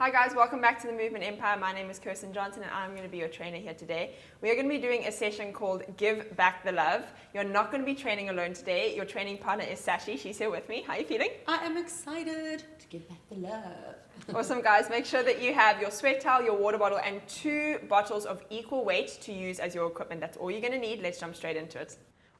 Hi guys, welcome back to the Movement Empire. My name is Kirsten Johnson and I'm going to be your trainer here today. We are going to be doing a session called Give Back the Love. You're not going to be training alone today. Your training partner is Shashi. She's here with me. How are you feeling? I am excited to give back the love. Awesome guys, make sure that you have your sweat towel, your water bottle and 2 bottles of equal weight to use as your equipment. That's all you're going to need. Let's jump straight into it.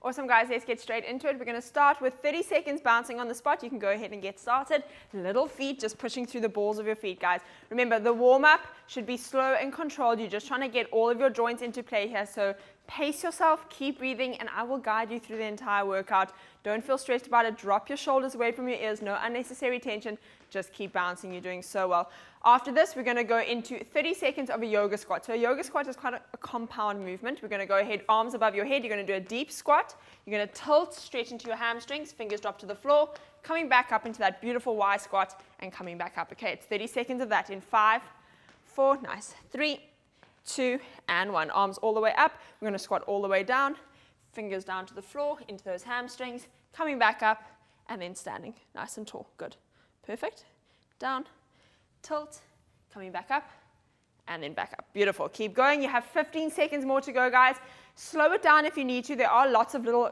Awesome guys, let's get straight into it. We're going to start with 30 seconds bouncing on the spot. You can go ahead and get started. Little feet, just pushing through the balls of your feet, guys. Remember, the warm-up should be slow and controlled. You're just trying to get all of your joints into play here. So pace yourself, keep breathing, and I will guide you through the entire workout. Don't feel stressed about it. Drop your shoulders away from your ears. No unnecessary tension. Just keep bouncing. You're doing so well. After this, we're going to go into 30 seconds of a yoga squat. So a yoga squat is quite a compound movement. We're going to go ahead, arms above your head. You're going to do a deep squat. You're going to tilt, stretch into your hamstrings, fingers drop to the floor, coming back up into that beautiful Y squat and coming back up. Okay, it's 30 seconds of that in 5, 4, nice, 3, 2, and 1. Arms all the way up. We're going to squat all the way down, fingers down to the floor, into those hamstrings, coming back up, and then standing nice and tall. Good. Perfect. Down, tilt, coming back up, and then back up. Beautiful. Keep going. You have 15 seconds more to go, guys. Slow it down if you need to. There are lots of little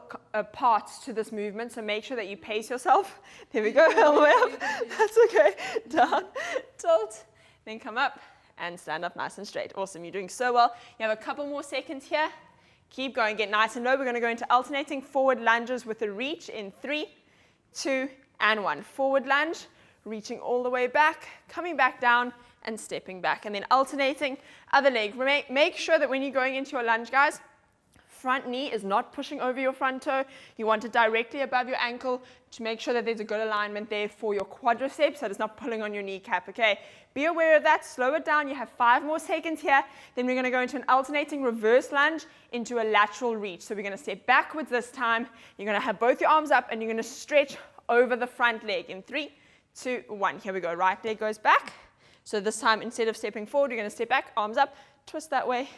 parts to this movement, so make sure that you pace yourself. There we go. All the way up. That's okay. Down, tilt, then come up, and stand up nice and straight. Awesome. You're doing so well. You have a couple more seconds here. Keep going. Get nice and low. We're going to go into alternating forward lunges with a reach in 3, 2, and 1. Forward lunge, reaching all the way back, coming back down, and stepping back. And then alternating other leg. Make sure that when you're going into your lunge, guys, front knee is not pushing over your front toe. You want it directly above your ankle to make sure that there's a good alignment there for your quadriceps, so it's not pulling on your kneecap, okay? Be aware of that. Slow it down. You have 5 more seconds here. Then we're going to go into an alternating reverse lunge into a lateral reach. So we're going to step backwards this time. You're going to have both your arms up and you're going to stretch over the front leg in 3, 2, 1. Here we go. Right leg goes back. So this time, instead of stepping forward, you're going to step back, arms up, twist that way,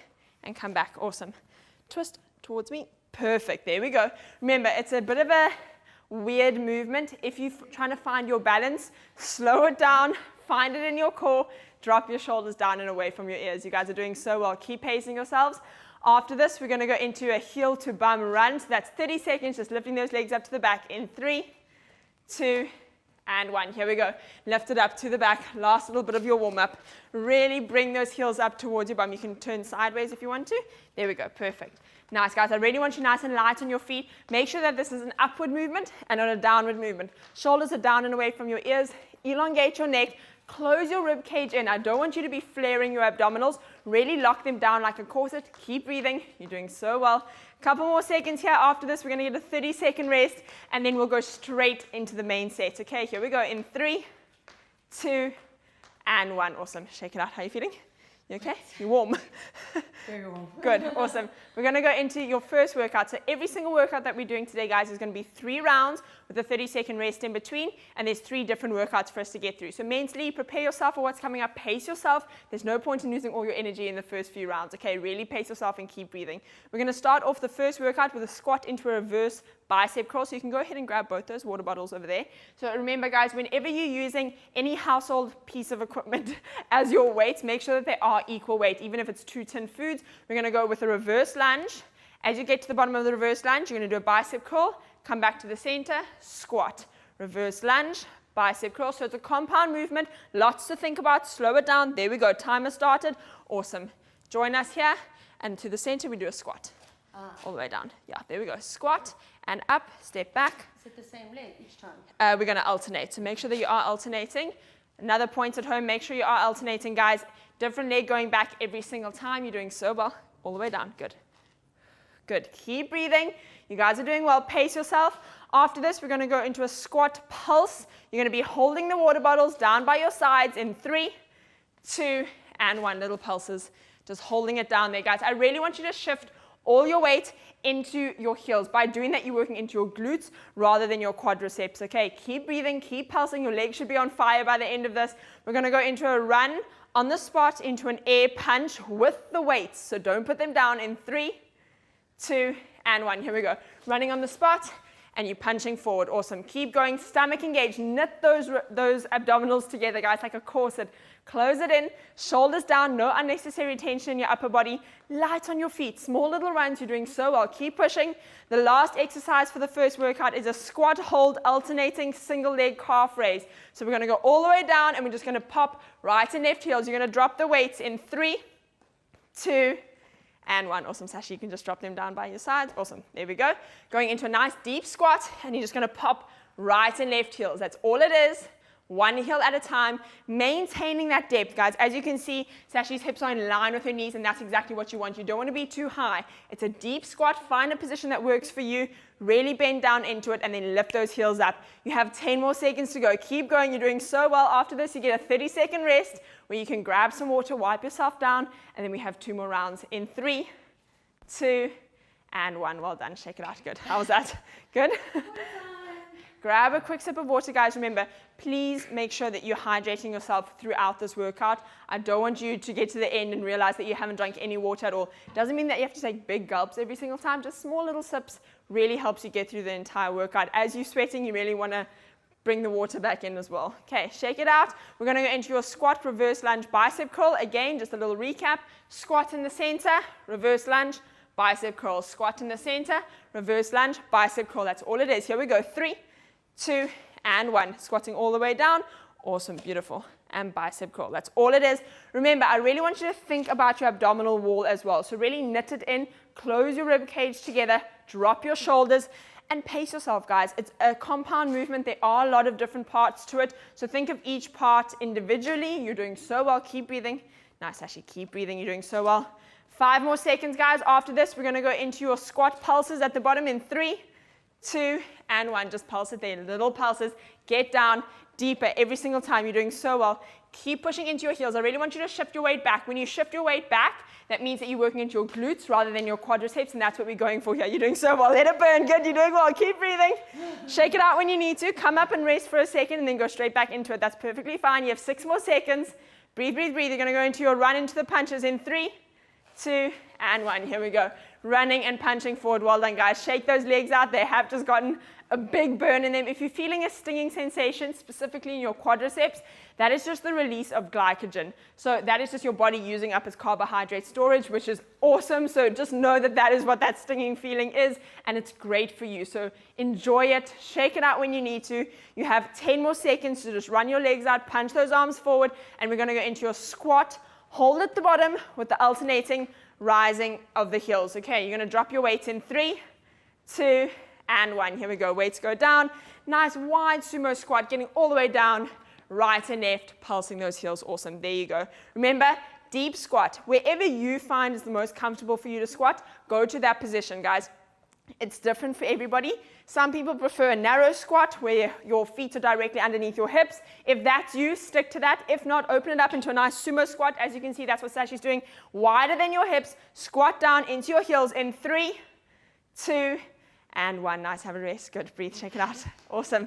and come back. Awesome. Twist towards me. Perfect. There we go. Remember, it's a bit of a weird movement. If you're trying to find your balance, slow it down, find it in your core, drop your shoulders down and away from your ears. You guys are doing so well. Keep pacing yourselves. After this, we're going to go into a heel to bum run. So that's 30 seconds, just lifting those legs up to the back in 3, 2, and 1. Here we go. Lift it up to the back. Last little bit of your warm-up. Really bring those heels up towards your bum. You can turn sideways if you want to. There we go. Perfect. Nice, guys. I really want you nice and light on your feet. Make sure that this is an upward movement and not a downward movement. Shoulders are down and away from your ears. Elongate your neck. Close your rib cage in. I don't want you to be flaring your abdominals. Really lock them down like a corset. Keep breathing. You're doing so well. Couple more seconds here. After this, we're going to get a 30-second rest, and then we'll go straight into the main set. Okay, here we go. In 3, 2, and 1. Awesome. Shake it out. How are you feeling? You okay? You're warm. Very warm. Good. Awesome. We're going to go into your first workout. So every single workout that we're doing today, guys, is going to be 3 rounds with a 30-second rest in between. And there's 3 different workouts for us to get through. So mentally, prepare yourself for what's coming up. Pace yourself. There's no point in losing all your energy in the first few rounds. Okay, really pace yourself and keep breathing. We're going to start off the first workout with a squat into a reverse bicep curl. So you can go ahead and grab both those water bottles over there. So remember, guys, whenever you're using any household piece of equipment as your weights, make sure that they are equal weight. Even if it's 2 tin foods, we're going to go with a reverse lunge. As you get to the bottom of the reverse lunge, you're going to do a bicep curl, come back to the center, squat, reverse lunge, bicep curl. So it's a compound movement, lots to think about. Slow it down. There we go. Timer started. Awesome. Join us here, and to the center, we do a squat. All the way down. Yeah, there we go. Squat and up, step back. Is it the same leg each time? We're going to alternate. So make sure that you are alternating. Another point at home, make sure you are alternating, guys. Different leg going back every single time. You're doing so well. All the way down. Good. Good. Keep breathing. You guys are doing well. Pace yourself. After this, we're going to go into a squat pulse. You're going to be holding the water bottles down by your sides in 3, 2, and 1. Little pulses. Just holding it down there, guys. I really want you to shift all your weight into your heels. By doing that, you're working into your glutes rather than your quadriceps. Okay, keep breathing, keep pulsing. Your legs should be on fire by the end of this. We're going to go into a run on the spot into an air punch with the weights. So don't put them down in 3, 2, and 1. Here we go. Running on the spot, and you're punching forward. Awesome. Keep going. Stomach engaged. Knit those abdominals together, guys, like a corset. Close it in, shoulders down, no unnecessary tension in your upper body. Light on your feet, small little runs, you're doing so well. Keep pushing. The last exercise for the first workout is a squat hold alternating single leg calf raise. So we're going to go all the way down and we're just going to pop right and left heels. You're going to drop the weights in 3, 2, and 1. Awesome, Sashi, you can just drop them down by your sides. Awesome, there we go. Going into a nice deep squat and you're just going to pop right and left heels. That's all it is. One heel at a time, maintaining that depth, guys. As you can see, Sashi's hips are in line with her knees, and that's exactly what you want. You don't want to be too high. It's a deep squat. Find a position that works for you. Really bend down into it, and then lift those heels up. You have 10 more seconds to go. Keep going. You're doing so well. After this, you get a 30-second rest where you can grab some water, wipe yourself down, and then we have 2 more rounds in 3, 2, and 1. Well done. Shake it out. Good. How was that? Good? Grab a quick sip of water, guys. Remember, please make sure that you're hydrating yourself throughout this workout. I don't want you to get to the end and realize that you haven't drank any water at all. Doesn't mean that you have to take big gulps every single time. Just small little sips really helps you get through the entire workout. As you're sweating, you really want to bring the water back in as well. Okay, shake it out. We're going to go into your squat, reverse lunge, bicep curl. Again, just a little recap. Squat in the center, reverse lunge, bicep curl. Squat in the center, reverse lunge, bicep curl. That's all it is. Here we go. 3, 2, and 1. Squatting all the way down. Awesome, beautiful. And bicep curl. That's all it is. Remember, I really want you to think about your abdominal wall as well. So really knit it in, close your rib cage together, drop your shoulders, and pace yourself, guys. It's a compound movement. There are a lot of different parts to it. So think of each part individually. You're doing so well. Keep breathing. Nice, Ashley. Keep breathing. You're doing so well. 5 more seconds, guys. After this, we're going to go into your squat pulses at the bottom in 3, 2, and 1. Just pulse it there, little pulses. Get down deeper every single time. You're doing so well. Keep pushing into your heels. I really want you to shift your weight back. When you shift your weight back, that means that you're working into your glutes rather than your quadriceps, and that's what we're going for here. You're doing so well. Let it burn. Good. You're doing well. Keep breathing. Shake it out when you need to. Come up and rest for a second, and then go straight back into it. That's perfectly fine. You have 6 more seconds. Breathe, breathe, breathe. You're going to go into your run into the punches in 3, 2, and 1. Here we go. Running and punching forward. Well done, guys. Shake those legs out. They have just gotten a big burn in them. If you're feeling a stinging sensation, specifically in your quadriceps, that is just the release of glycogen. So that is just your body using up its carbohydrate storage, which is awesome. So just know that that is what that stinging feeling is, and it's great for you. So enjoy it. Shake it out when you need to. You have 10 more seconds to just run your legs out, punch those arms forward, and we're going to go into your squat. Hold at the bottom with the alternating rising of the heels. Okay, you're going to drop your weights in 3, 2, and 1. Here we go. Weights go down. Nice wide sumo squat, getting all the way down, right and left, pulsing those heels. Awesome. There you go. Remember, deep squat. Wherever you find is the most comfortable for you to squat, go to that position, guys. It's different for everybody. Some people prefer a narrow squat where your feet are directly underneath your hips. If that's you, stick to that. If not, open it up into a nice sumo squat. As you can see, that's what Sashi's doing. Wider than your hips. Squat down into your heels in 3, 2, and 1. Nice. Have a rest. Good. Breathe. Shake it out. Awesome.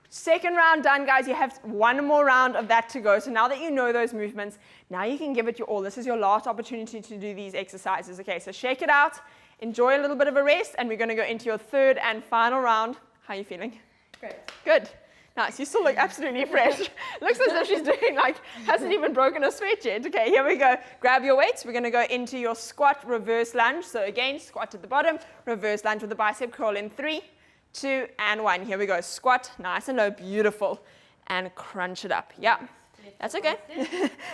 Second round done, guys. You have 1 more round of that to go. So now that you know those movements, now you can give it your all. This is your last opportunity to do these exercises. Okay, so shake it out. Enjoy a little bit of a rest, and we're going to go into your 3rd and final round. How are you feeling? Great. Good. Nice. You still look absolutely fresh. Looks as if she's doing hasn't even broken a sweat yet. Okay, here we go. Grab your weights. We're going to go into your squat reverse lunge. So again, squat at the bottom, reverse lunge with the bicep curl in 3, 2, and 1. Here we go. Squat, nice and low, beautiful. And crunch it up. Yeah, that's okay.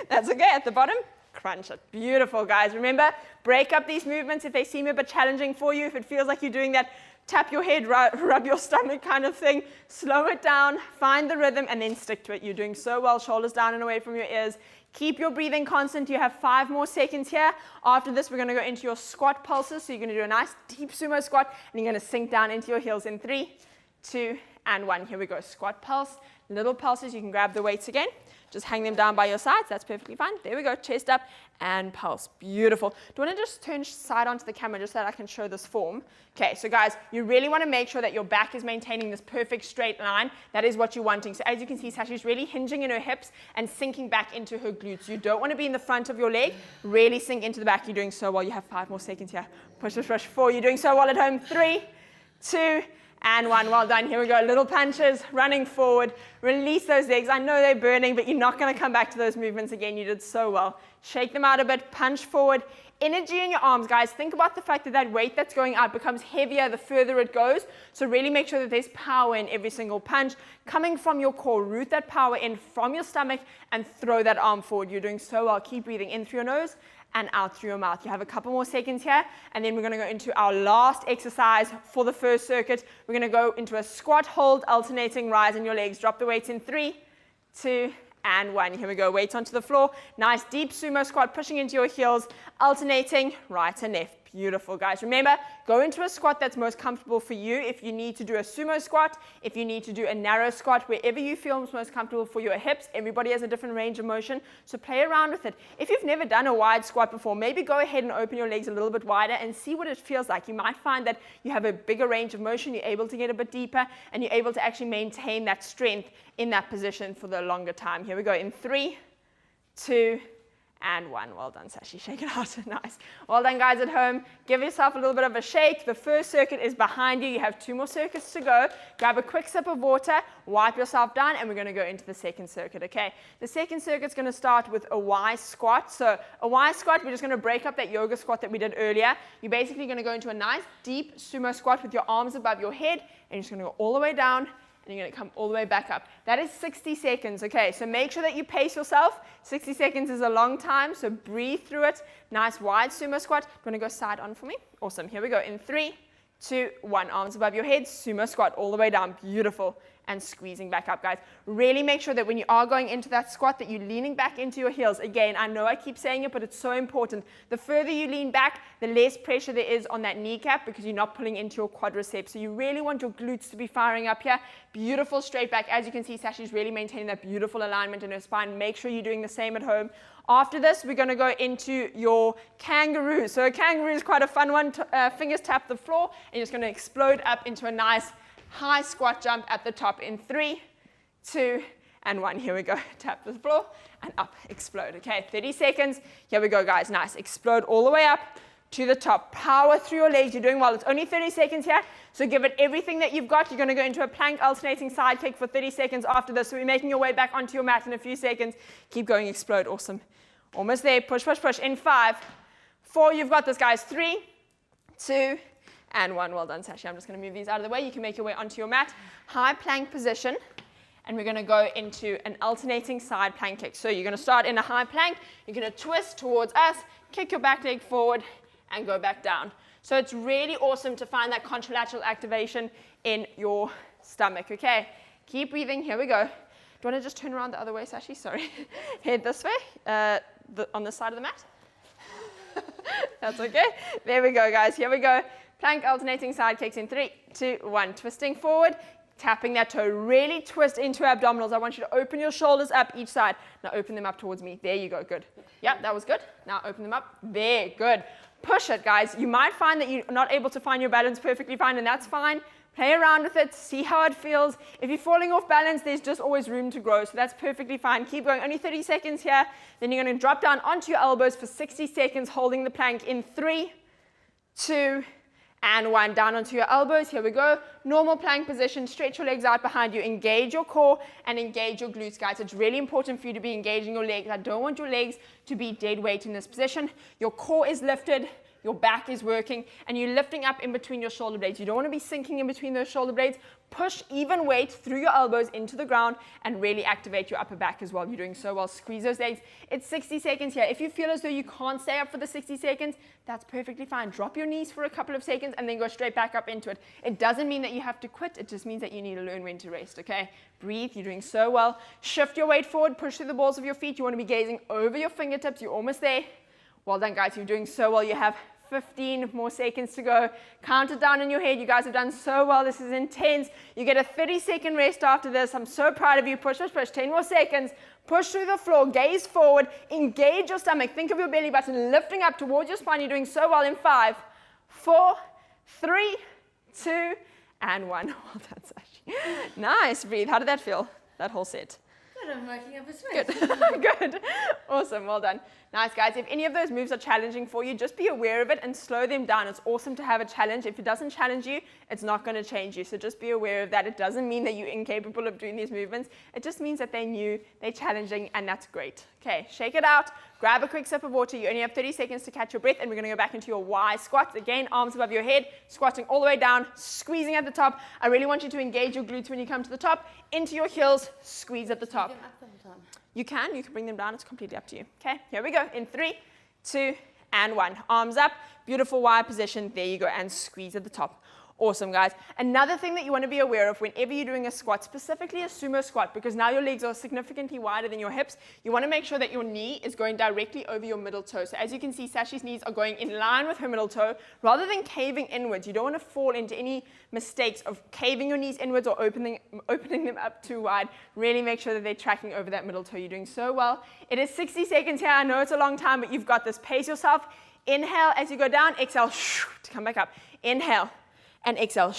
That's okay. At the bottom, crunch it. Beautiful, guys. Remember, break up these movements if they seem a bit challenging for you. If it feels like you're doing that tap your head, rub your stomach kind of thing, slow it down, find the rhythm, and then stick to it. You're doing so well. Shoulders down and away from your ears. Keep your breathing constant. You have 5 more seconds here. After this, we're going to go into your squat pulses. So you're going to do a nice deep sumo squat, and you're going to sink down into your heels in 3, 2, and 1. Here we go. Squat pulse. Little pulses. You can grab the weights again. Just hang them down by your sides. That's perfectly fine. There we go. Chest up and pulse. Beautiful. Do you want to just turn side onto the camera just so that I can show this form? Okay, so guys, you really want to make sure that your back is maintaining this perfect straight line. That is what you're wanting. So as you can see, Sashi's really hinging in her hips and sinking back into her glutes. You don't want to be in the front of your leg. Really sink into the back. You're doing so well. You have 5 more seconds here. Push, push, push. 4. You're doing so well at home. 3, 2, and 1. Well done. Here we go. Little punches, running forward. Release those legs. I know they're burning, but you're not going to come back to those movements again. You did so well. Shake them out a bit. Punch forward. Energy in your arms, guys. Think about the fact that that weight that's going out becomes heavier the further it goes. So really make sure that there's power in every single punch. Coming from your core, root that power in from your stomach and throw that arm forward. You're doing so well. Keep breathing in through your nose and out through your mouth. You have a couple more seconds here, and then we're going to go into our last exercise for the first circuit. We're going to go into a squat, hold, alternating, rise in your legs. Drop the weights in 3, 2, and 1. Here we go. Weights onto the floor. Nice deep sumo squat, pushing into your heels, alternating right and left. Beautiful, guys. Remember, go into a squat that's most comfortable for you. If you need to do a sumo squat, if you need to do a narrow squat, wherever you feel is most comfortable for your hips. Everybody has a different range of motion, so play around with it. If you've never done a wide squat before, maybe go ahead and open your legs a little bit wider and see what it feels like. You might find that you have a bigger range of motion, you're able to get a bit deeper, and you're able to actually maintain that strength in that position for the longer time. Here we go. In 3, 2, and 1. Well done, Shashi. Shake it out. Nice. Well done, guys at home. Give yourself a little bit of a shake. The first circuit is behind you. You have 2 more circuits to go. Grab a quick sip of water, wipe yourself down, and we're going to go into the second circuit, okay? The second circuit's going to start with a Y squat. So a Y squat, we're just going to break up that yoga squat that we did earlier. You're basically going to go into a nice deep sumo squat with your arms above your head, and you're just going to go all the way down, and you're going to come all the way back up. That is 60 seconds, okay? So make sure that you pace yourself. 60 seconds is a long time, so breathe through it. Nice wide sumo squat. You want to go side on for me? Awesome. Here we go. In 3, 2, 1. Arms above your head, sumo squat all the way down. Beautiful. And squeezing back up, guys. Really make sure that when you are going into that squat that you're leaning back into your heels. Again, I know I keep saying it, but it's so important. The further you lean back, the less pressure there is on that kneecap because you're not pulling into your quadriceps. So you really want your glutes to be firing up here. Beautiful straight back. As you can see, Sashi's really maintaining that beautiful alignment in her spine. Make sure you're doing the same at home. After this, we're going to go into your kangaroo. So a kangaroo is quite a fun one. Fingers tap the floor, and you're just going to explode up into a nice high squat jump at the top in 3, 2, and 1. Here we go. Tap the floor and up, explode. Okay, 30 seconds. Here we go, guys. Nice. Explode all the way up to the top. Power through your legs. You're doing well. It's only 30 seconds here, so give it everything that you've got. You're going to go into a plank alternating side kick for 30 seconds after this. So we're making your way back onto your mat in a few seconds. Keep going. Explode. Awesome. Almost there. Push, push, push. In 5, 4. You've got this, guys. 3, 2, and 1. Well done, Sashi. I'm just going to move these out of the way. You can make your way onto your mat. High plank position. And we're going to go into an alternating side plank kick. So you're going to start in a high plank. You're going to twist towards us, kick your back leg forward, and go back down. So it's really awesome to find that contralateral activation in your stomach. Okay, keep breathing. Here we go. Do you want to just turn around the other way, Sashi? Sorry. Head this way, on this side of the mat. That's okay. There we go, guys. Here we go. Plank alternating side kicks in 3, 2, 1. Twisting forward, tapping that toe. Really twist into abdominals. I want you to open your shoulders up each side. Now open them up towards me. There you go. Good. Yep, that was good. Now open them up. There. Good. Push it, guys. You might find that you're not able to find your balance perfectly fine, and that's fine. Play around with it. See how it feels. If you're falling off balance, there's just always room to grow, so that's perfectly fine. Keep going. Only 30 seconds here. Then you're going to drop down onto your elbows for 60 seconds, holding the plank in 3, 2, and 1. Down onto your elbows. Here we go. Normal plank position. Stretch your legs out behind you. Engage your core and engage your glutes, guys. It's really important for you to be engaging your legs. I don't want your legs to be dead weight in this position. Your core is lifted. Your back is working, and you're lifting up in between your shoulder blades. You don't want to be sinking in between those shoulder blades. Push even weight through your elbows into the ground and really activate your upper back as well. You're doing so well. Squeeze those legs. It's 60 seconds here. If you feel as though you can't stay up for the 60 seconds, that's perfectly fine. Drop your knees for a couple of seconds and then go straight back up into it. It doesn't mean that you have to quit. It just means that you need to learn when to rest, okay? Breathe. You're doing so well. Shift your weight forward. Push through the balls of your feet. You want to be gazing over your fingertips. You're almost there. Well done, guys. You're doing so well. You have 15 more seconds to go. Count it down in your head. You guys have done so well. This is intense. You get a 30-second rest after this. I'm so proud of you. Push, push, push. 10 more seconds. Push through the floor. Gaze forward. Engage your stomach. Think of your belly button lifting up towards your spine. You're doing so well in 5, 4, 3, 2, and 1. Well done, Sashi. Nice. Breathe. How did that feel? That whole set. good. I'm working up a sweat. Good. Good. Awesome. Well done. Nice, guys. If any of those moves are challenging for you, just be aware of it and slow them down. It's awesome to have a challenge. If it doesn't challenge you, it's not going to change you. So just be aware of that. It doesn't mean that you're incapable of doing these movements. It just means that they're new, they're challenging, and that's great. Okay, shake it out. Grab a quick sip of water. You only have 30 seconds to catch your breath, and we're going to go back into your Y squat. Again, arms above your head, squatting all the way down, squeezing at the top. I really want you to engage your glutes when you come to the top, into your heels, squeeze at the top. Them up sometime. You can bring them down. It's completely up to you. Okay, here we go. In 3, 2, and 1. Arms up, beautiful Y position. There you go, and squeeze at the top. Awesome, guys. Another thing that you want to be aware of whenever you're doing a squat, specifically a sumo squat, because now your legs are significantly wider than your hips, you want to make sure that your knee is going directly over your middle toe. So as you can see, Sashi's knees are going in line with her middle toe rather than caving inwards. You don't want to fall into any mistakes of caving your knees inwards or opening them up too wide. Really make sure that they're tracking over that middle toe. You're doing so well. It is 60 seconds here. I know it's a long time, but you've got this. Pace yourself. Inhale as you go down. Exhale to come back up. Inhale. And exhale.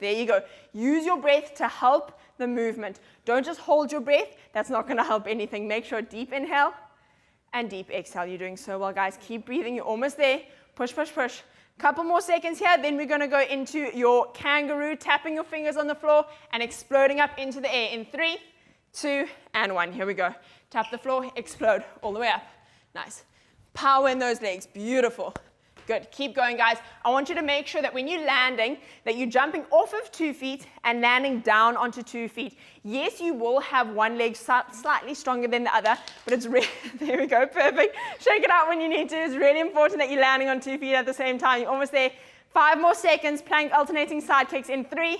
There you go. Use your breath to help the movement. Don't just hold your breath. That's not going to help anything. Make sure deep inhale and deep exhale. You're doing so well, guys. Keep breathing. You're almost there. Push, push, push. Couple more seconds here. Then we're going to go into your kangaroo, tapping your fingers on the floor and exploding up into the air in 3, 2, and 1. Here we go. Tap the floor, explode all the way up. Nice. Power in those legs. Beautiful. Good. Keep going, guys. I want you to make sure that when you're landing, that you're jumping off of 2 feet and landing down onto 2 feet. Yes, you will have one leg slightly stronger than the other, but it's really, there we go, perfect. Shake it out when you need to. It's really important that you're landing on 2 feet at the same time. You're almost there. 5 more seconds. Plank alternating side kicks in 3,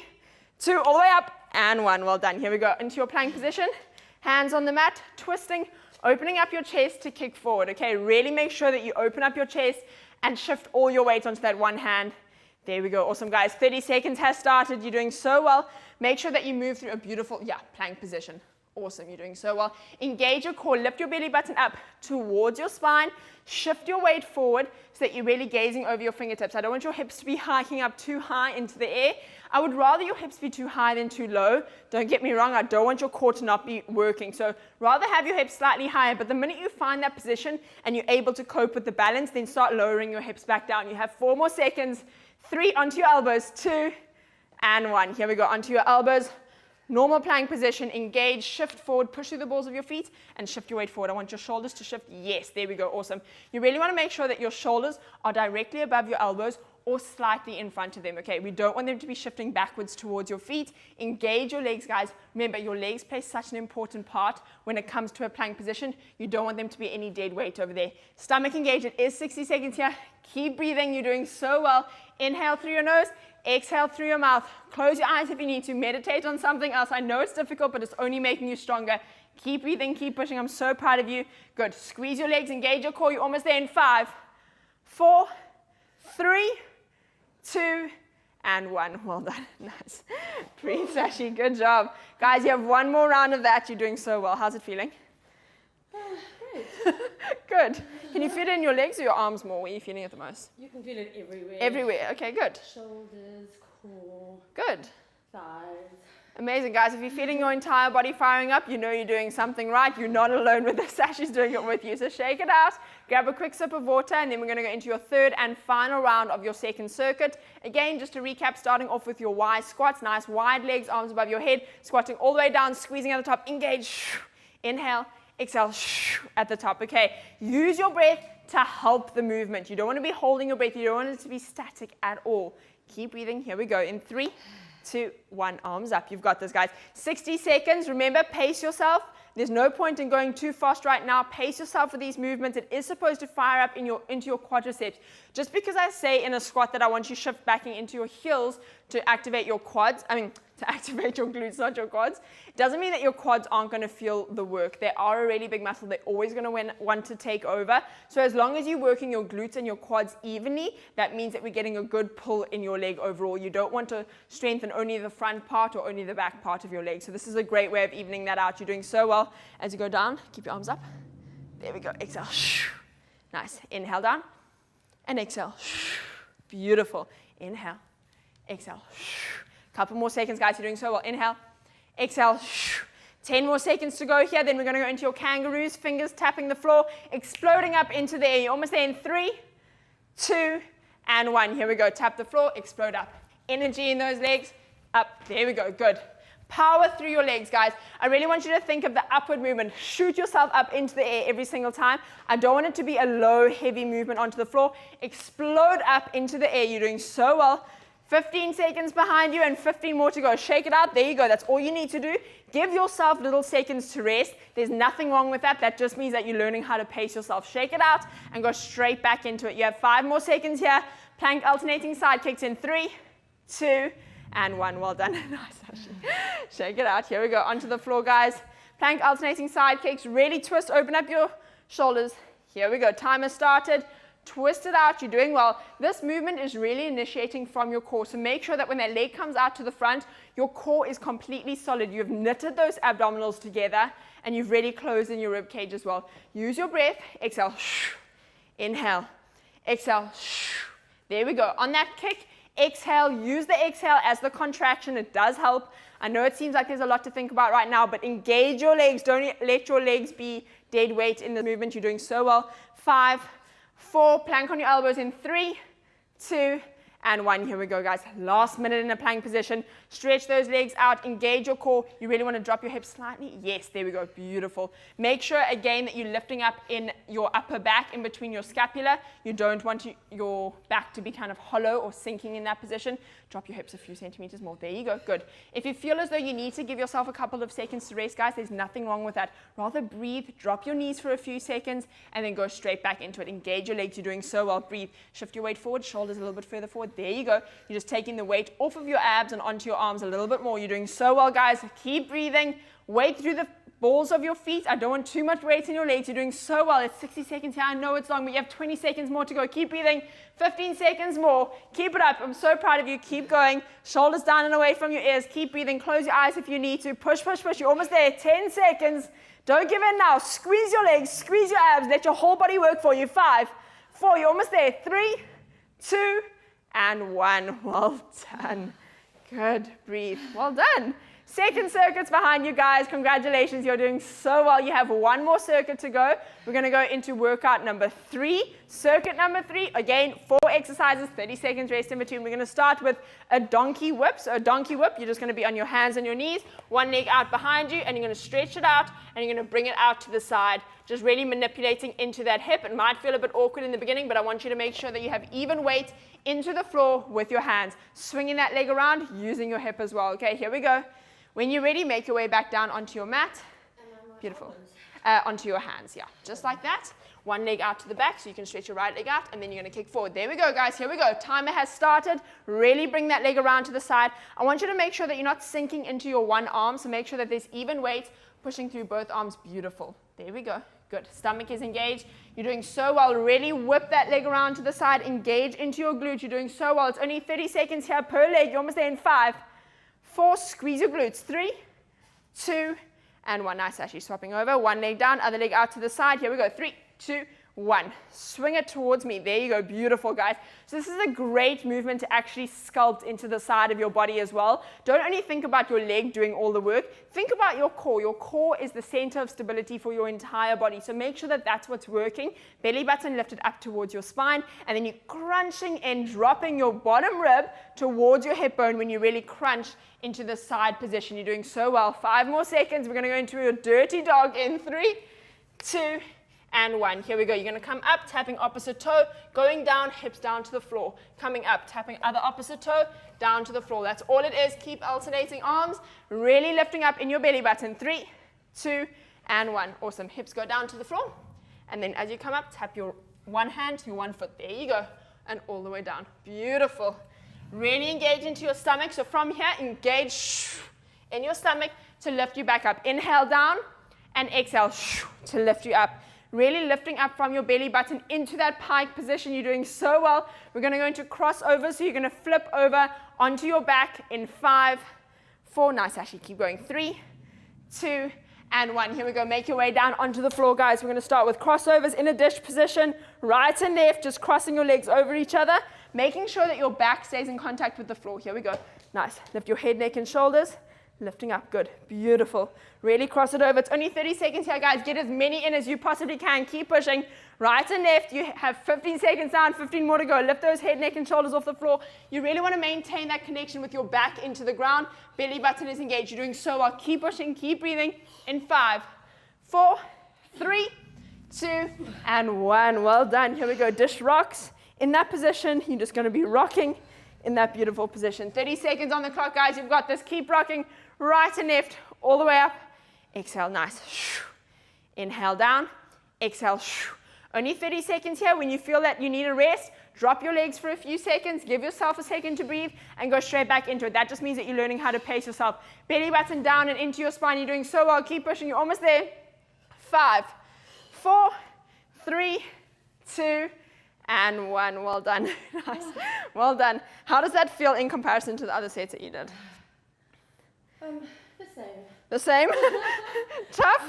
2, all the way up, and 1. Well done. Here we go. Into your plank position. Hands on the mat, twisting, opening up your chest to kick forward. Okay, really make sure that you open up your chest and shift all your weight onto that one hand. There we go. Awesome, guys. 30 seconds has started. You're doing so well. Make sure that you move through a beautiful, plank position. Awesome. You're doing so well. Engage your core. Lift your belly button up towards your spine. Shift your weight forward so that you're really gazing over your fingertips. I don't want your hips to be hiking up too high into the air. I would rather your hips be too high than too low. Don't get me wrong, I don't want your core to not be working. So rather have your hips slightly higher, but the minute you find that position and you're able to cope with the balance, then start lowering your hips back down. You have 4 more seconds. 3, onto your elbows. 2, and 1. Here we go, onto your elbows. Normal plank position, engage, shift forward, push through the balls of your feet, and shift your weight forward. I want your shoulders to shift. Yes, there we go, awesome. You really want to make sure that your shoulders are directly above your elbows or slightly in front of them, okay? We don't want them to be shifting backwards towards your feet. Engage your legs, guys. Remember, your legs play such an important part when it comes to a plank position. You don't want them to be any dead weight over there. Stomach engage. It is 60 seconds here. Keep breathing. You're doing so well. Inhale through your nose. Exhale through your mouth. Close your eyes if you need to. Meditate on something else. I know it's difficult, but it's only making you stronger. Keep breathing. Keep pushing. I'm so proud of you. Good. Squeeze your legs. Engage your core. You're almost there in 5, 4, 3, 2, and 1. Well done. Nice. Breathe, Sashi. Good job. Guys, you have 1 more round of that. You're doing so well. How's it feeling? Great. Good. Can you feel it in your legs or your arms more? Where are you feeling it the most? You can feel it everywhere. Everywhere. Okay, good. Shoulders, core, Good. thighs. Amazing, guys. If you're feeling your entire body firing up, you know you're doing something right. You're not alone with this. Sashi's doing it with you. So shake it out. Grab a quick sip of water, and then we're going to go into your 3rd and final round of your 2nd circuit. Again, just to recap, starting off with your Y squats. Nice wide legs, arms above your head. Squatting all the way down, squeezing at the top. Engage. Inhale. Exhale at the top. Okay, use your breath to help the movement. You don't want to be holding your breath. You don't want it to be static at all. Keep breathing. Here we go. In 3, 2, 1. Arms up. You've got this, guys. 60 seconds. Remember, pace yourself. There's no point in going too fast right now. Pace yourself with these movements. It is supposed to fire up into your quadriceps. Just because I say in a squat that I want you shift backing into your heels to activate your quads, to activate your glutes, not your quads, doesn't mean that your quads aren't going to feel the work. They are a really big muscle. They're always going to want to take over. So as long as you're working your glutes and your quads evenly, that means that we're getting a good pull in your leg overall. You don't want to strengthen only the front part or only the back part of your leg. So this is a great way of evening that out. You're doing so well. As you go down, keep your arms up. There we go. Exhale. Nice. Inhale down and exhale. Beautiful. Inhale. Exhale. Couple more seconds, guys. You're doing so well. Inhale. Exhale. 10 more seconds to go here. Then we're going to go into your kangaroos, fingers tapping the floor, exploding up into the air. You're almost there in 3, 2, and 1. Here we go. Tap the floor, explode up. Energy in those legs. Up. There we go. Good. Power through your legs, guys. I really want you to think of the upward movement. Shoot yourself up into the air every single time. I don't want it to be a low, heavy movement onto the floor. Explode up into the air. You're doing so well. 15 seconds behind you and 15 more to go. Shake it out. There you go. That's all you need to do. Give yourself little seconds to rest. There's nothing wrong with that. That just means that you're learning how to pace yourself. Shake it out and go straight back into it. You have 5 more seconds here. Plank alternating side kicks in 3, 2, and 1. Well done. Nice, Shashi. Shake it out. Here we go. Onto the floor, guys. Plank alternating side kicks. Really twist. Open up your shoulders. Here we go. Timer started. Twist it out. You're doing well. This movement is really initiating from your core. So make sure that when that leg comes out to the front, your core is completely solid. You've knitted those abdominals together and you've really closed in your rib cage as well. Use your breath. Exhale. Inhale. Exhale. There we go. On that kick, exhale. Use the exhale as the contraction. It does help. I know it seems like there's a lot to think about right now, but engage your legs. Don't let your legs be dead weight in the movement. You're doing so well. 5, 4, plank on your elbows in 3, 2, and 1. Here we go, guys. Last minute in a plank position. Stretch those legs out. Engage your core. You really want to drop your hips slightly. Yes, there we go. Beautiful. Make sure, again, that you're lifting up in your upper back in between your scapula. You don't want your back to be kind of hollow or sinking in that position. Drop your hips a few centimeters more. There you go. Good. If you feel as though you need to give yourself a couple of seconds to rest, guys, there's nothing wrong with that. Rather breathe, drop your knees for a few seconds, and then go straight back into it. Engage your legs. You're doing so well. Breathe. Shift your weight forward, shoulders a little bit further forward. There you go. You're just taking the weight off of your abs and onto your arms a little bit more. You're doing so well, guys. Keep breathing. Weight through the balls of your feet. I don't want too much weight in your legs. You're doing so well. It's 60 seconds here. I know it's long, but you have 20 seconds more to go. Keep breathing. 15 seconds more. Keep it up. I'm so proud of you. Keep going. Shoulders down and away from your ears. Keep breathing. Close your eyes if you need to. Push, push, push. You're almost there. 10 seconds. Don't give in now. Squeeze your legs. Squeeze your abs. Let your whole body work for you. 5, 4. You're almost there. 3, 2, and 1. Well done. Good. Breathe. Well done. Second circuit's behind you, guys. Congratulations. You're doing so well. You have 1 more circuit to go. We're going to go into workout number 3. Circuit number 3. Again, 4 exercises, 30 seconds rest in between. We're going to start with a donkey whip. So a donkey whip, you're just going to be on your hands and your knees. 1 leg out behind you, and you're going to stretch it out, and you're going to bring it out to the side. Just really manipulating into that hip. It might feel a bit awkward in the beginning, but I want you to make sure that you have even weight into the floor with your hands. Swinging that leg around, using your hip as well. Okay, here we go. When you're ready, make your way back down onto your mat. Beautiful. Onto your hands, yeah. Just like that. 1 leg out to the back so you can stretch your right leg out, and then you're going to kick forward. There we go, guys. Here we go. Timer has started. Really bring that leg around to the side. I want you to make sure that you're not sinking into your one arm, so make sure that there's even weight pushing through both arms. Beautiful. There we go. Good. Stomach is engaged. You're doing so well. Really whip that leg around to the side. Engage into your glute. You're doing so well. It's only 30 seconds here per leg. You're almost there in 5, 4. Squeeze your glutes. 3, 2, and 1. Nice, Shashi. Swapping over. 1 leg down, other leg out to the side. Here we go. 3, 2, 1. Swing it towards me. There you go. Beautiful, guys. So this is a great movement to actually sculpt into the side of your body as well. Don't only think about your leg doing all the work. Think about your core. Your core is the center of stability for your entire body. So make sure that that's what's working. Belly button lifted up towards your spine. And then you're crunching and dropping your bottom rib towards your hip bone when you really crunch into the side position. You're doing so well. 5 more seconds. We're going to go into a dirty dog in 3, 2, and 1. Here we go. You're going to come up, tapping opposite toe, going down, hips down to the floor. Coming up, tapping other opposite toe, down to the floor. That's all it is. Keep alternating arms, really lifting up in your belly button. 3, 2, and 1. Awesome. Hips go down to the floor. And then as you come up, tap your one hand to your one foot. There you go. And all the way down. Beautiful. Really engage into your stomach. So from here, engage in your stomach to lift you back up. Inhale down and exhale to lift you up. Really lifting up from your belly button into that pike position. You're doing so well. We're going to go into crossover. So you're going to flip over onto your back in 5, 4. Nice, Shashi. Keep going. 3, 2, and 1. Here we go. Make your way down onto the floor, guys. We're going to start with crossovers in a dish position. Right and left, just crossing your legs over each other. Making sure that your back stays in contact with the floor. Here we go. Nice. Lift your head, neck, and shoulders. lifting up, good, beautiful. Really cross it over. It's only 30 seconds here, guys. Get as many in as you possibly can. Keep pushing. Right and left. You have 15 seconds down, 15 more to go. Lift those head, neck, and shoulders off the floor. You really want to maintain that connection with your back into the ground. Belly button is engaged. You're doing so well. Keep pushing, keep breathing. In 5, 4, 3, 2, and 1. Well done. Here we go. Dish rocks. In that position, you're just going to be rocking in that beautiful position. 30 seconds on the clock, guys. You've got this. Keep rocking. Right and left, all the way up. Exhale, nice. Inhale down. Exhale. Only 30 seconds here. When you feel that you need a rest, drop your legs for a few seconds, give yourself a second to breathe, and go straight back into it. That just means that you're learning how to pace yourself. Belly button down and into your spine. You're doing so well. Keep pushing. You're almost there. 5, 4, 3, 2, and 1. Well done. Nice. Well done. How does that feel in comparison to the other sets that you did? The same. The same? Tough?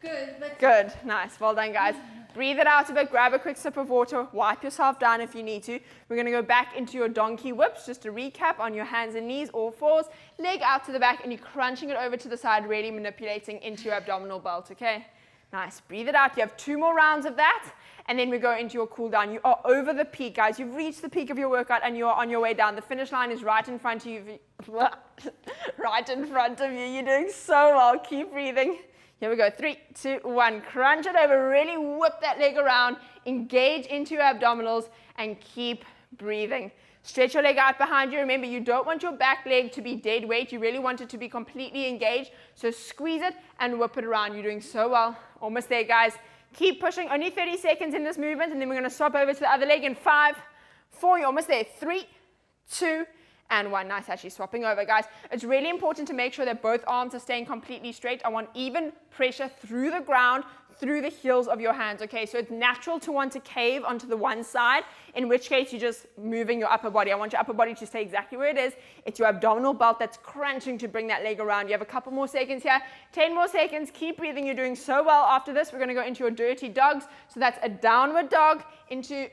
Good, but Good. Nice. Well done, guys. Breathe it out a bit. Grab a quick sip of water. Wipe yourself down if you need to. We're going to go back into your donkey whips. Just to recap, on your hands and knees, all fours. Leg out to the back, and you're crunching it over to the side, really manipulating into your abdominal belt, okay? Nice. Breathe it out. You have 2 more rounds of that, and then we go into your cool down. You are over the peak, guys. You've reached the peak of your workout, and you are on your way down. The finish line is right in front of you. Right in front of you. You're doing so well. Keep breathing. Here we go. 3, 2, 1. Crunch it over. Really whip that leg around. Engage into your abdominals and keep breathing. Stretch your leg out behind you. Remember, you don't want your back leg to be dead weight. You really want it to be completely engaged. So squeeze it and whip it around. You're doing so well. Almost there, guys. Keep pushing. Only 30 seconds in this movement, and then we're going to swap over to the other leg in 5, 4. You're almost there. 3, 2, and 1. Nice, actually swapping over, guys. It's really important to make sure that both arms are staying completely straight. I want even pressure through the ground, through the heels of your hands, okay? So it's natural to want to cave onto the one side, in which case you're just moving your upper body. I want your upper body to stay exactly where it is. It's your abdominal belt that's crunching to bring that leg around. You have a couple more seconds here. 10 more seconds. Keep breathing. You're doing so well. After this, we're going to go into your dirty dogs. So that's a downward dog into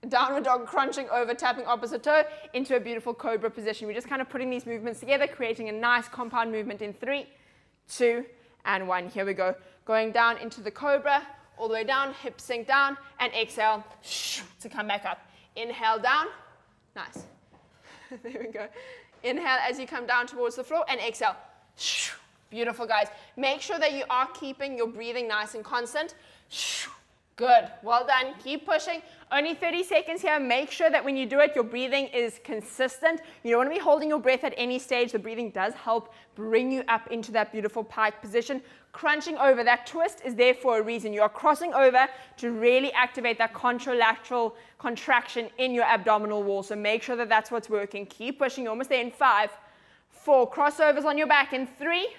downward dog, crunching over, tapping opposite toe into a beautiful cobra position. We're just kind of putting these movements together, creating a nice compound movement in 3, 2, and 1. Here we go. Going down into the cobra, all the way down, hips sink down, and exhale to come back up. Inhale down. Nice. There we go. Inhale as you come down towards the floor, and exhale. Beautiful, guys. Make sure that you are keeping your breathing nice and constant. Good. Well done. Keep pushing. Only 30 seconds here. Make sure that when you do it, your breathing is consistent. You don't want to be holding your breath at any stage. The breathing does help bring you up into that beautiful pike position. Crunching over. That twist is there for a reason. You are crossing over to really activate that contralateral contraction in your abdominal wall. So make sure that that's what's working. Keep pushing. You're almost there in 5, 4. Crossovers on your back in 3,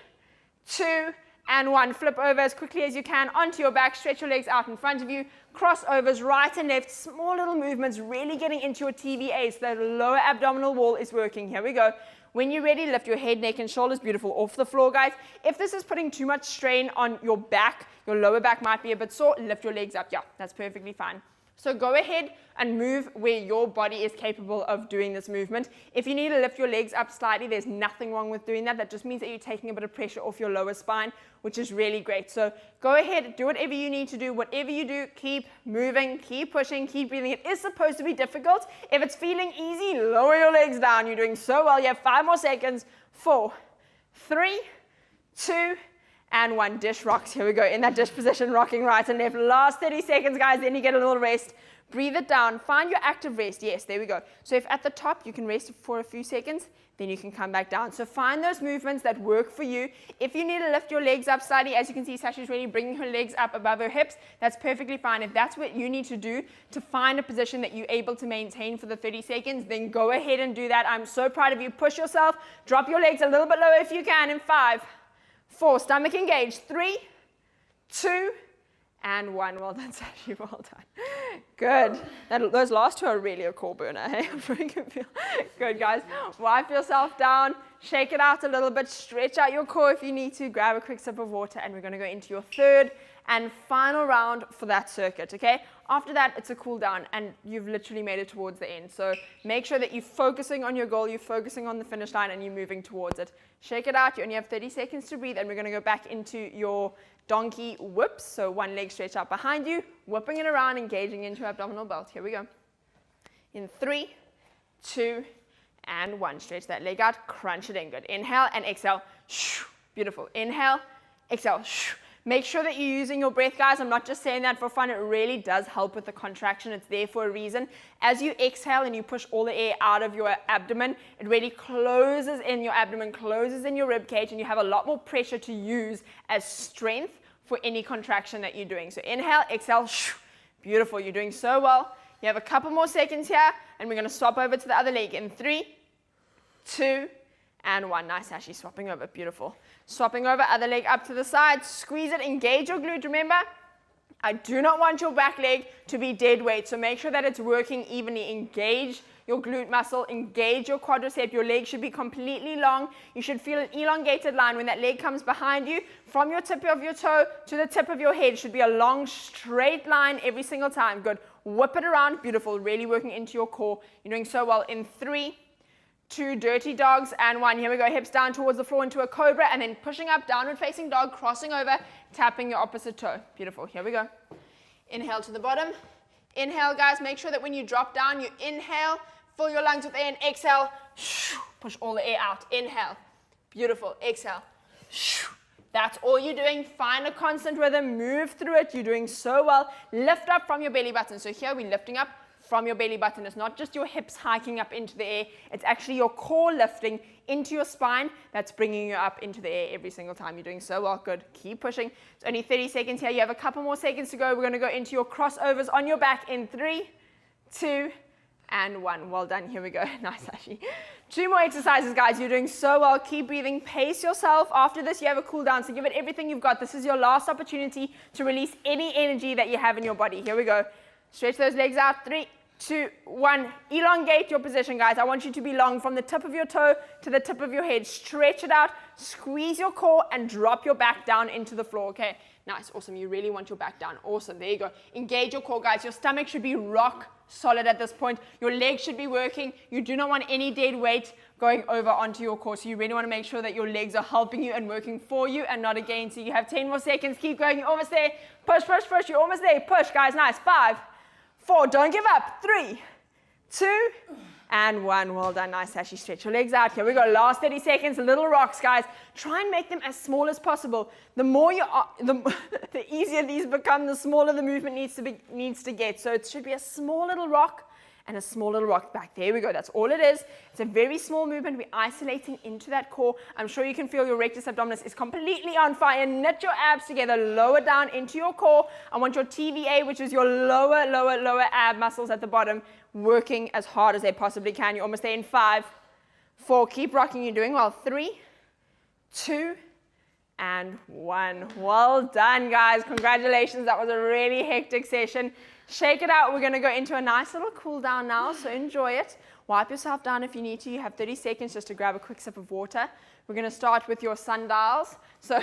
2, and 1. Flip over as quickly as you can onto your back. Stretch your legs out in front of you. Crossovers right and left. Small little movements, really getting into your TVA so that lower abdominal wall is working. Here we go. When you're ready, lift your head, neck, and shoulders. Beautiful. Off the floor, guys. If this is putting too much strain on your back, your lower back might be a bit sore, lift your legs up. Yeah, that's perfectly fine. So go ahead and move where your body is capable of doing this movement. If you need to lift your legs up slightly, there's nothing wrong with doing that. That just means that you're taking a bit of pressure off your lower spine, which is really great. So go ahead, do whatever you need to do. Whatever you do, keep moving, keep pushing, keep breathing. It is supposed to be difficult. If it's feeling easy, lower your legs down. You're doing so well. You have 5 more seconds. 4, 3, 2, and 1. Dish rocks. Here we go. In that dish position, rocking right and left. Last 30 seconds, guys. Then you get a little rest. Breathe it down. Find your active rest. Yes, there we go. So if at the top you can rest for a few seconds, then you can come back down. So find those movements that work for you. If you need to lift your legs up slightly, as you can see, Sashi's really bringing her legs up above her hips. That's perfectly fine. If that's what you need to do to find a position that you're able to maintain for the 30 seconds, then go ahead and do that. I'm so proud of you. Push yourself. Drop your legs a little bit lower if you can in 5, 4. Stomach engaged. 3, 2, and 1. Well done, Sashi. Well done. Good. Those last 2 are really a core burner. Hey? Good, guys. Wipe yourself down. Shake it out a little bit. Stretch out your core if you need to. Grab a quick sip of water, and we're going to go into your 3rd and final round for that circuit, okay? After that, it's a cool down, and you've literally made it towards the end. So make sure that you're focusing on your goal, you're focusing on the finish line, and you're moving towards it. Shake it out. You only have 30 seconds to breathe, and we're going to go back into your donkey whips. So one leg stretched out behind you, whipping it around, engaging into your abdominal belt. Here we go. In 3, 2, and 1. Stretch that leg out, crunch it in. Good. Inhale and exhale. Beautiful. Inhale, exhale. Make sure that you're using your breath, guys. I'm not just saying that for fun. It really does help with the contraction. It's there for a reason. As you exhale and you push all the air out of your abdomen, it really closes in your abdomen, closes in your rib cage, and you have a lot more pressure to use as strength for any contraction that you're doing. So inhale, exhale. Beautiful. You're doing so well. You have a couple more seconds here, and we're going to swap over to the other leg in 3, 2, and 1. Nice, Shashi. Swapping over. Beautiful. Swapping over, other leg up to the side. Squeeze it. Engage your glute. Remember, I do not want your back leg to be dead weight, so make sure that it's working evenly. Engage your glute muscle. Engage your quadricep. Your leg should be completely long. You should feel an elongated line when that leg comes behind you. From your tip of your toe to the tip of your head should be a long, straight line every single time. Good. Whip it around. Beautiful. Really working into your core. You're doing so well. In 3, 2 dirty dogs, and 1. Here we go. Hips down towards the floor into a cobra, and then pushing up, downward facing dog, crossing over, tapping your opposite toe. Beautiful. Here we go. Inhale to the bottom. Inhale, guys. Make sure that when you drop down, you inhale, fill your lungs with air, and exhale. Push all the air out. Inhale. Beautiful. Exhale. That's all you're doing. Find a constant rhythm. Move through it. You're doing so well. Lift up from your belly button. So here we're lifting up from your belly button. It's not just your hips hiking up into the air. It's actually your core lifting into your spine that's bringing you up into the air every single time. You're doing so well. Good. Keep pushing. It's only 30 seconds here. You have a couple more seconds to go. We're going to go into your crossovers on your back in 3, 2, and 1. Well done. Here we go. Nice, Shashi. 2 more exercises, guys. You're doing so well. Keep breathing. Pace yourself. After this, you have a cool down. So give it everything you've got. This is your last opportunity to release any energy that you have in your body. Here we go. Stretch those legs out. 3, 2, 1. Elongate your position, guys. I want you to be long from the tip of your toe to the tip of your head. Stretch it out. Squeeze your core and drop your back down into the floor. Okay. Nice. Awesome. You really want your back down. Awesome. There you go. Engage your core, guys. Your stomach should be rock solid at this point. Your legs should be working. You do not want any dead weight going over onto your core. So you really want to make sure that your legs are helping you and working for you and not against you. You have 10 more seconds. Keep going. You're almost there. Push, push, push. You're almost there. Push, guys. Nice. 5, 4. Don't give up. 3, 2, and 1. Well done. Nice, Shashi. Stretch your legs out. Here we go. Last 30 seconds. Little rocks, guys. Try and make them as small as possible. The more you are, the easier these become, the smaller the movement needs to get. So it should be a small little rock and a small little rock back. There we go. That's all it is. It's a very small movement. We're isolating into that core. I'm sure you can feel your rectus abdominis is completely on fire. Knit your abs together. Lower down into your core. I want your TVA, which is your lower ab muscles at the bottom, working as hard as they possibly can. You're almost there in 5, 4. Keep rocking. You're doing well. 3, 2, and 1. Well done, guys. Congratulations. That was a really hectic session. Shake it out. We're going to go into a nice little cool down now, so enjoy it. Wipe yourself down if you need to. You have 30 seconds just to grab a quick sip of water. We're going to start with your sundials. So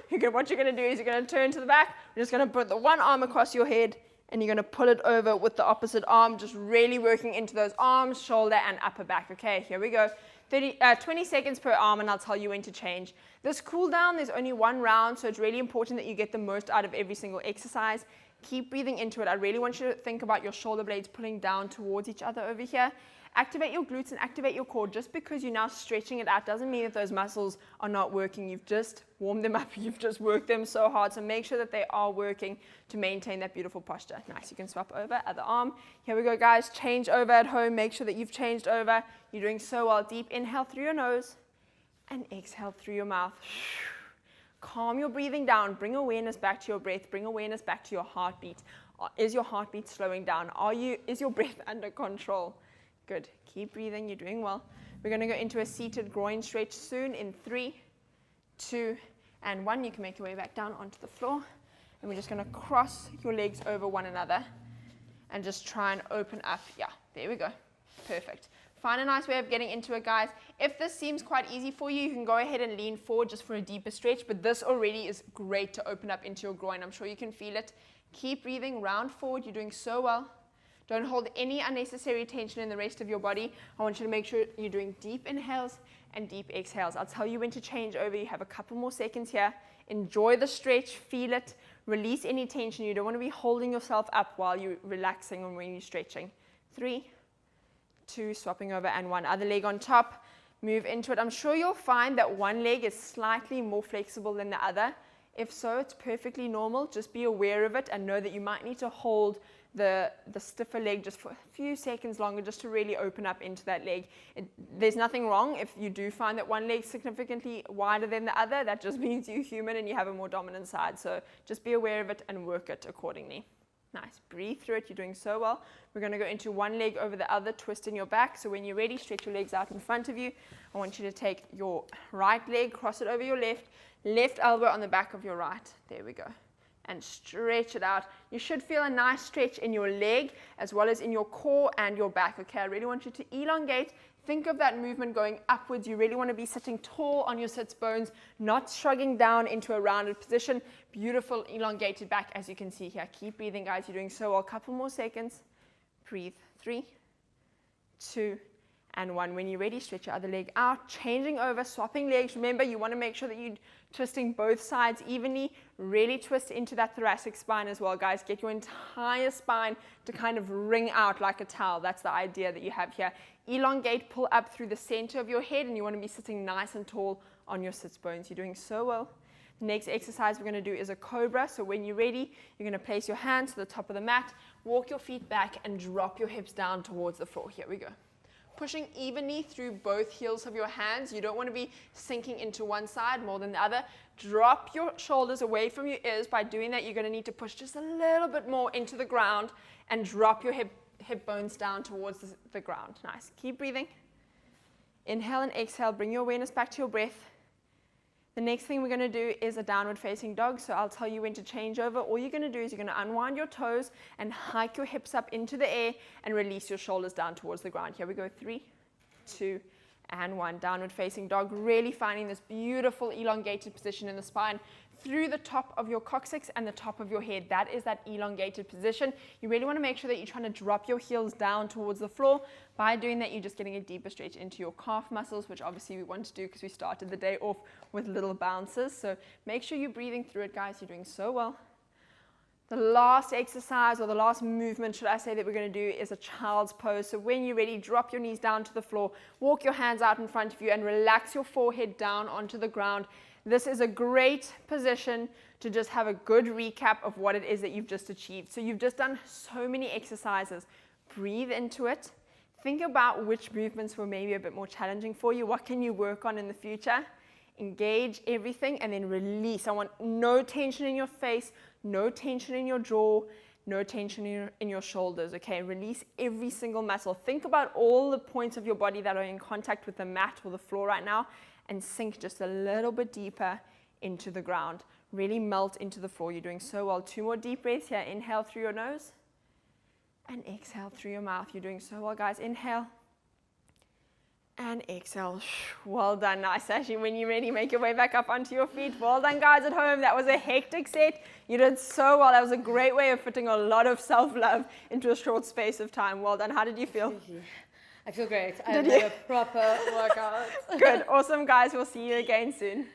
what you're going to do is you're going to turn to the back. You're just going to put the one arm across your head, and you're going to pull it over with the opposite arm, just really working into those arms, shoulder, and upper back. Okay, here we go. 20 seconds per arm, and I'll tell you when to change. This cool down, there's only 1 round, so it's really important that you get the most out of every single exercise. Keep breathing into it. I really want you to think about your shoulder blades pulling down towards each other over here. Activate your glutes and activate your core. Just because you're now stretching it out doesn't mean that those muscles are not working. You've just warmed them up. You've just worked them so hard. So make sure that they are working to maintain that beautiful posture. Nice. You can swap over. Other arm. Here we go, guys. Change over at home. Make sure that you've changed over. You're doing so well. Deep inhale through your nose and exhale through your mouth. Calm your breathing down. Bring awareness back to your breath. Bring awareness back to your heartbeat. Is your heartbeat slowing down? Is your breath under control? Good. Keep breathing. You're doing well. We're going to go into a seated groin stretch soon in 3, 2, and 1. You can make your way back down onto the floor. And we're just going to cross your legs over one another and just try and open up. Yeah, there we go. Perfect. Find a nice way of getting into it, guys. If this seems quite easy for you, you can go ahead and lean forward just for a deeper stretch, but this already is great to open up into your groin. I'm sure you can feel it. Keep breathing, round forward. You're doing so well. Don't hold any unnecessary tension in the rest of your body. I want you to make sure you're doing deep inhales and deep exhales. I'll tell you when to change over. You have a couple more seconds here. Enjoy the stretch, feel it, release any tension. You don't want to be holding yourself up while you're relaxing or when you're stretching. 3, 2, swapping over, and 1. Other leg on top, move into it. I'm sure you'll find that one leg is slightly more flexible than the other. If so, it's perfectly normal. Just be aware of it and know that you might need to hold the stiffer leg just for a few seconds longer just to really open up into that leg. There's nothing wrong if you do find that one leg's significantly wider than the other. That just means you're human and you have a more dominant side. So just be aware of it and work it accordingly. Nice. Breathe through it. You're doing so well. We're going to go into one leg over the other, twist in your back. So when you're ready, stretch your legs out in front of you. I want you to take your right leg, cross it over your left elbow on the back of your right. There we go. And stretch it out. You should feel a nice stretch in your leg as well as in your core and your back. Okay, I really want you to elongate. Think of that movement going upwards. You really want to be sitting tall on your sits bones, not shrugging down into a rounded position. Beautiful elongated back as you can see here. Keep breathing, guys. You're doing so well. A couple more seconds. Breathe. 3, 2, and 1. When you're ready, stretch your other leg out, changing over, swapping legs. Remember, you want to make sure that you're twisting both sides evenly. Really twist into that thoracic spine as well, guys. Get your entire spine to kind of ring out like a towel. That's the idea that you have here. Elongate, pull up through the center of your head, and you want to be sitting nice and tall on your sits bones. You're doing so well. The next exercise we're going to do is a cobra. So when you're ready, you're going to place your hands to the top of the mat, walk your feet back, and drop your hips down towards the floor. Here we go. Pushing evenly through both heels of your hands. You don't want to be sinking into one side more than the other. Drop your shoulders away from your ears. By doing that, you're going to need to push just a little bit more into the ground and drop your hip bones down towards the ground. Nice. Keep breathing. Inhale and exhale. Bring your awareness back to your breath. The next thing we're going to do is a downward facing dog. So I'll tell you when to change over. All you're going to do is you're going to unwind your toes and hike your hips up into the air and release your shoulders down towards the ground. Here we go. 3, 2, and 1. Downward facing dog. Really finding this beautiful elongated position in the spine through the top of your coccyx and the top of your head. That is that elongated position. You really want to make sure that you're trying to drop your heels down towards the floor. By doing that, you're just getting a deeper stretch into your calf muscles, which obviously we want to do because we started the day off with little bounces. So make sure you're breathing through it, guys. You're doing so well. The last exercise, or the last movement, should I say, that we're going to do is a child's pose. So when you're ready, drop your knees down to the floor, walk your hands out in front of you, and relax your forehead down onto the ground. This is a great position to just have a good recap of what it is that you've just achieved. So you've just done so many exercises. Breathe into it. Think about which movements were maybe a bit more challenging for you. What can you work on in the future? Engage everything and then release. I want no tension in your face, no tension in your jaw, no tension in your shoulders, okay? Release every single muscle. Think about all the points of your body that are in contact with the mat or the floor right now, and sink just a little bit deeper into the ground. Really melt into the floor. You're doing so well. 2 more deep breaths here. Inhale through your nose and exhale through your mouth. You're doing so well, guys. Inhale and exhale. Well done. Nice. Actually, when you're ready, make your way back up onto your feet. Well done, guys at home. That was a hectic set. You did so well. That was a great way of fitting a lot of self-love into a short space of time. Well done. How did you feel? I feel great. I had a proper workout. Good. Awesome, guys. We'll see you again soon.